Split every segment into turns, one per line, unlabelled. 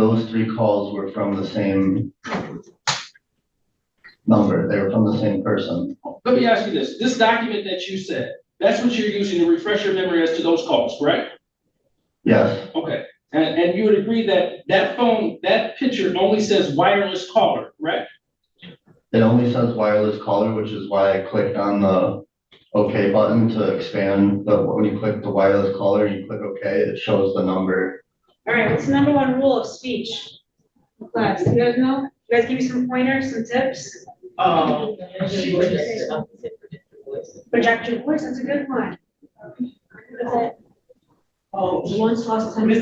those three calls were from the same number. They were from the same person.
Let me ask you this. This document that you said, that's what you're using to refresh your memory as to those calls, correct?
Yes,
Okay. And you would agree that that phone, that picture only says wireless caller, correct?
it only says wireless caller, which is why I clicked on the OK button to expand when you click the wireless caller and you click OK, it shows the number.
All right, what's the number one rule of speech? Class, you guys know? You guys give me some pointers, some tips? Project your voice, that's a good one. That's it. Once lost 10 points.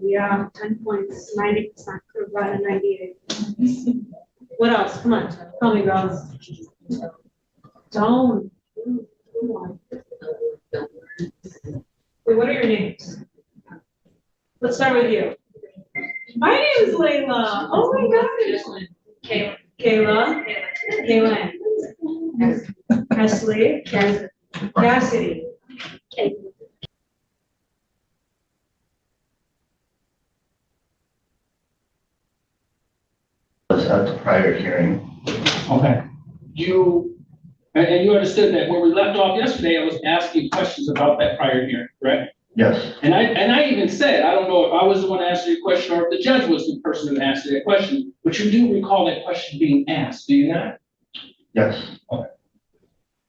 Yeah, 10 points, 90%, could have gotten a 98. What else? Come on, tell me, girls. Don't. Come on. Wait, what are your names? Let's start with you. My name is Layla. Oh my gosh. Kayla. Kayla. Kaylin. Kesley. Cassidy.
At the prior hearing.
Okay. And you understood that where we left off yesterday, I was asking questions about that prior hearing, correct?
Yes.
And I even said, I don't know if I was the one to answer your question or if the judge was the person who answered that question, but you do recall that question being asked, do you not?
Yes.
Okay.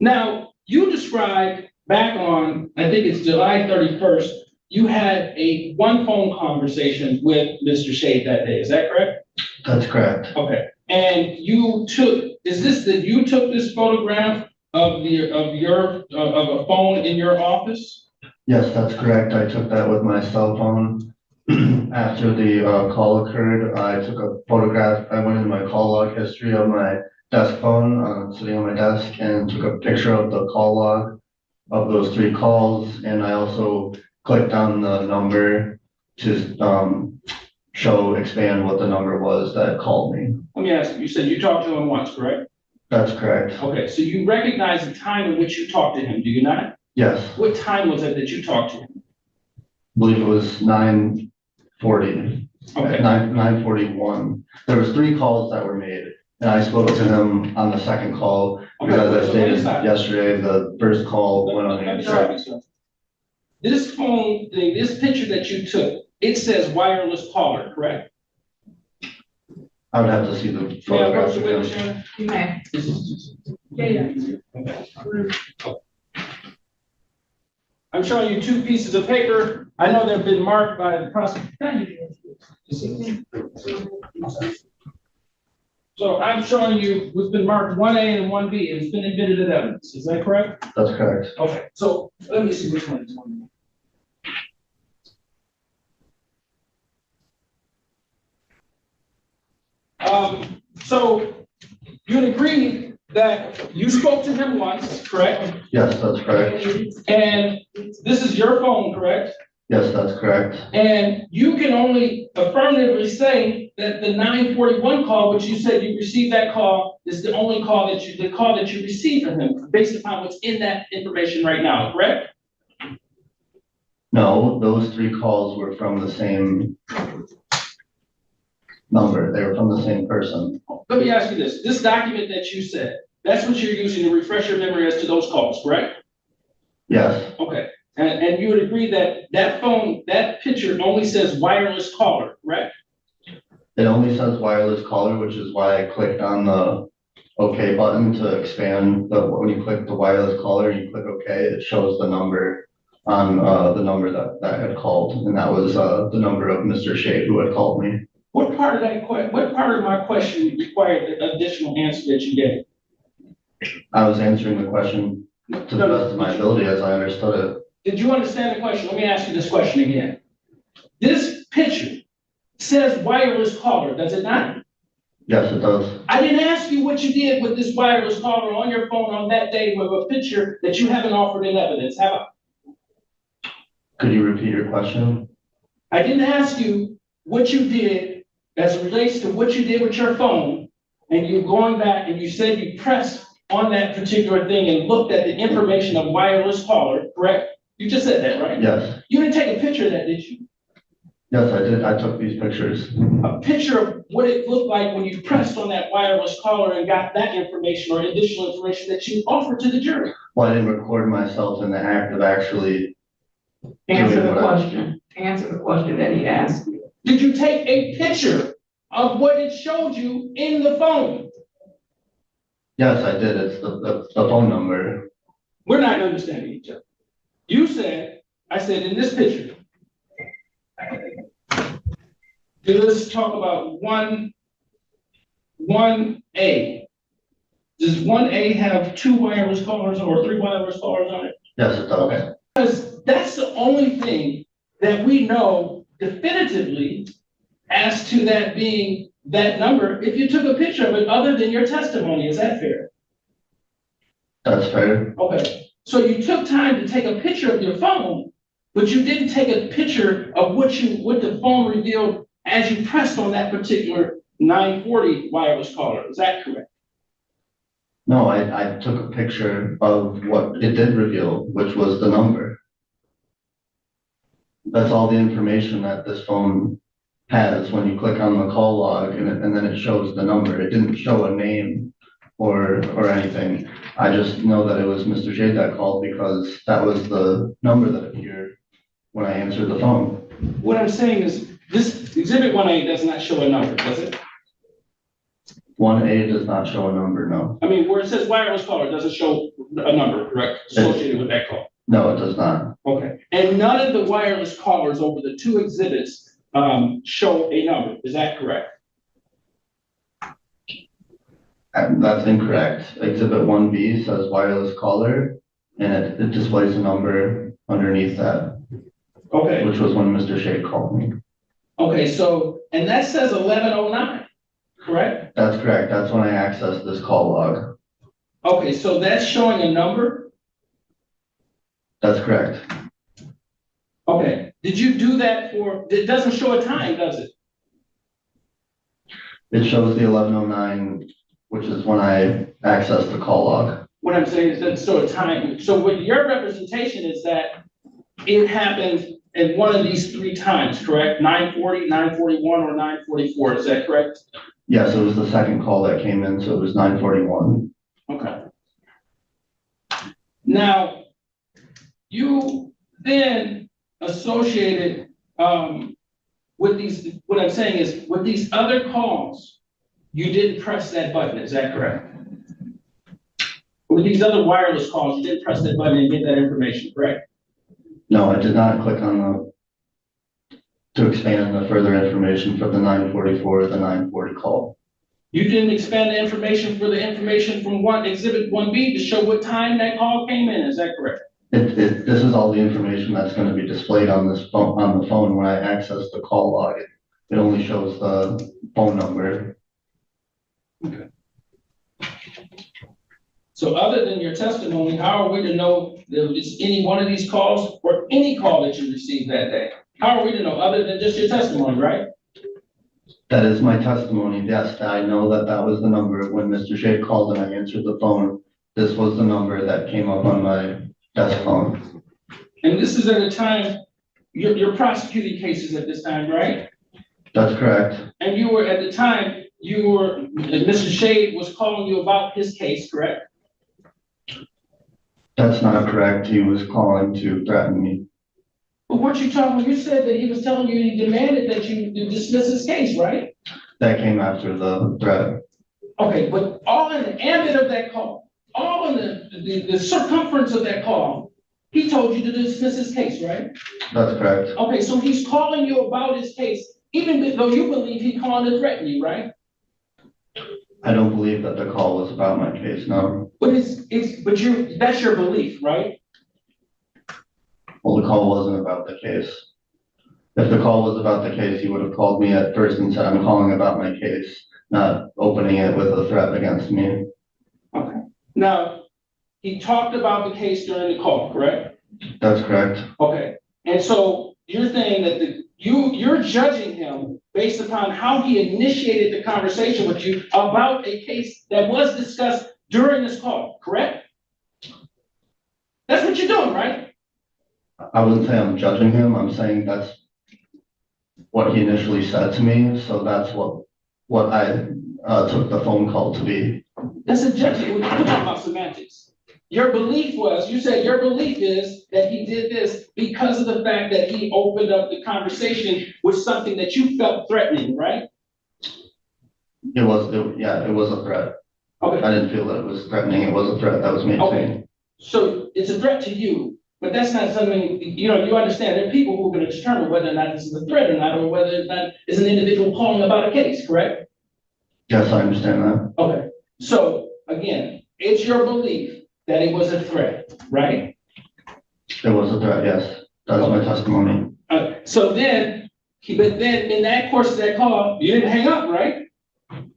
Now, you described back on, I think it's July 31st, you had one phone conversation with Mr. Shade that day, is that correct?
That's correct.
Okay. And you took this photograph of a phone in your office?
Yes, that's correct. I took that with my cell phone. After the call occurred, I took a photograph. I went in my call log history of my desk phone, sitting on my desk, and took a picture of the call log of those three calls. And I also clicked on the number to expand what the number was that called me.
Let me ask you said you talked to him once, correct?
That's correct.
Okay, so you recognize the time in which you talked to him, do you not?
Yes.
What time was it that you talked to him?
I believe it was 9:40.
Okay.
9:41. There was three calls that were made, and I spoke to him on the second call because I stated yesterday the first call went unanswered.
This phone thing, this picture that you took, it says wireless caller, correct?
I would have to see the photograph again.
You may. Yeah.
I'm showing you two pieces of paper. I know they've been marked by the prosecutor. So I'm showing you what's been marked 1A and 1B, and it's been admitted as evidence. Is that correct?
That's correct.
Okay, so let me see which one is 1B. So you'd agree that you spoke to him once, correct?
Yes, that's correct.
And this is your phone, correct?
Yes, that's correct.
And you can only affirmatively say that the 9:41 call, which you said you received that call, is the only call that you received from him based upon what's in that information right now, correct?
No, those three calls were from the same number. They were from the same person.
Let me ask you this. This document that you said, that's what you're using to refresh your memory as to those calls, correct?
Yes.
Okay. And you would agree that that picture only says wireless caller, correct?
It only says wireless caller, which is why I clicked on the OK button to expand. When you click the wireless caller and you click OK, it shows the number on the number that had called, and that was the number of Mr. Shade who had called me.
What part of my question required the additional answer that you gave?
I was answering the question to the best of my ability as I understood it.
Did you understand the question? Let me ask you this question again. This picture says wireless caller, does it not?
Yes, it does.
I didn't ask you what you did with this wireless caller on your phone on that day with a picture that you haven't offered in evidence, have I?
Could you repeat your question?
I didn't ask you what you did as it relates to what you did with your phone, and you're going back and you said you pressed on that particular thing and looked at the information of wireless caller, correct? You just said that, right?
Yes.
You didn't take a picture of that, did you?
Yes, I did. I took these pictures.
A picture of what it looked like when you pressed on that wireless collar and got that information or additional information that you offered to the jury.
Well, I didn't record myself in the act of actually.
Answer
doing
the
what I-
question. Answer the question that he asked you.
Did you take a picture of what it showed you in the phone?
Yes, I did. It's the phone number.
We're not understanding each other. You said, I said in this picture. Let's talk about one A. Does one A have 2 wireless collars or 3 wireless collars on it?
Yes, it does.
Okay. Because that's the only thing that we know definitively as to that being that number, if you took a picture of it other than your testimony. Is that fair?
That's fair.
Okay, so you took time to take a picture of your phone, but you didn't take a picture of what the phone revealed as you pressed on that particular 940 wireless collar. Is that correct?
No, I took a picture of what it did reveal, which was the number. That's all the information that this phone has when you click on the call log and then it shows the number. It didn't show a name or anything. I just know that it was Mr. Shade that called because that was the number that appeared when I answered the phone.
What I'm saying is this exhibit 1A does not show a number, does it?
1A does not show a number, no.
I mean, where it says wireless collar, does it show a number, correct, associated with that call?
No, it does not.
Okay, and none of the wireless collars over the 2 exhibits show a number, is that correct?
That's incorrect. Exhibit 1B says wireless caller and it displays a number underneath that,
Okay,
which was when Mr. Shade called me.
okay, so, and that says 1109, correct?
That's correct. That's when I accessed this call log.
Okay, so that's showing a number?
That's correct.
Okay, did you do that it doesn't show a time, does it?
It shows the 1109, which is when I accessed the call log.
What I'm saying is that show a time. So what your representation is that it happened at one of these 3 times, correct? 940, 941, or 944, is that correct?
Yes, it was the second call that came in, so it was 941.
Okay. Now, you then associated with these, what I'm saying is with these other calls, you didn't press that button, is that correct? With these other wireless calls, you didn't press that button and get that information, correct?
No, I did not click on to expand the further information for the 944 or the 940 call.
You didn't expand the information for the information from exhibit 1B to show what time that call came in, is that correct?
This is all the information that's going to be displayed on this phone, on the phone when I access the call log. It only shows the phone number.
Okay. So other than your testimony, how are we to know that it's any one of these calls or any call that you received that day? How are we to know other than just your testimony, right?
That is my testimony. Yes, I know that that was the number when Mr. Shade called and I answered the phone. This was the number that came up on my desk phone.
And this is at a time, you're prosecuting cases at this time, right?
That's correct.
And you were, at the time, Mr. Shade was calling you about his case, correct?
That's not correct. He was calling to threaten me.
But weren't you talking, you said that he was telling you he demanded that you dismiss his case, right?
That came after the threat.
Okay, but all in the ambit of that call, all in the circumference of that call, he told you to dismiss his case, right?
That's correct.
Okay, so he's calling you about his case, even though you believe he called to threaten you, right?
I don't believe that the call was about my case, no.
But that's your belief, right?
Well, the call wasn't about the case. If the call was about the case, he would have called me at first and said, I'm calling about my case, not opening it with a threat against me.
Okay. Now, he talked about the case during the call, correct?
That's correct.
Okay. And so you're saying that you're judging him based upon how he initiated the conversation with you about a case that was discussed during this call, correct? That's what you're doing, right?
I wouldn't say I'm judging him. I'm saying that's what he initially said to me, so that's what I took the phone call to be.
That's subjective. We're talking about semantics. Your belief was, you said your belief is that he did this because of the fact that he opened up the conversation with something that you felt threatening, right?
It was a threat.
Okay.
I didn't feel that it was threatening. It was a threat that was made to me.
So it's a threat to you, but that's not something, you understand there are people who are going to determine whether or not this is a threat or not, or whether or not it's an individual calling about a case, correct?
Yes, I understand that.
Okay. So again, it's your belief that it was a threat, right?
It was a threat, yes. That is my testimony.
So then, but then in that course of that call, you didn't hang up, right?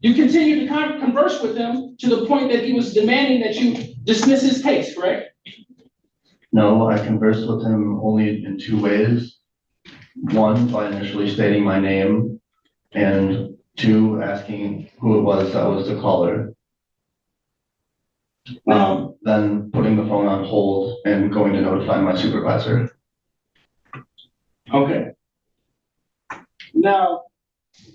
You continued to converse with him to the point that he was demanding that you dismiss his case, correct?
No, I conversed with him only in two ways. One, by initially stating my name, and two, asking who it was that was the caller. Then putting the phone on hold and going to notify my supervisor.
Okay. Now,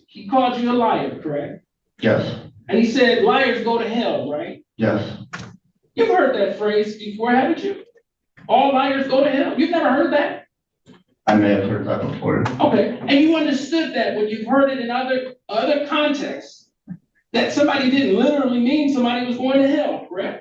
he called you a liar, correct?
Yes,
And he said liars go to hell, right?
yes.
You've heard that phrase before, haven't you? All liars go to hell. You've never heard that?
I may have heard that before.
Okay. And you understood that when you've heard it in other contexts, that somebody didn't literally mean somebody was going to hell, correct?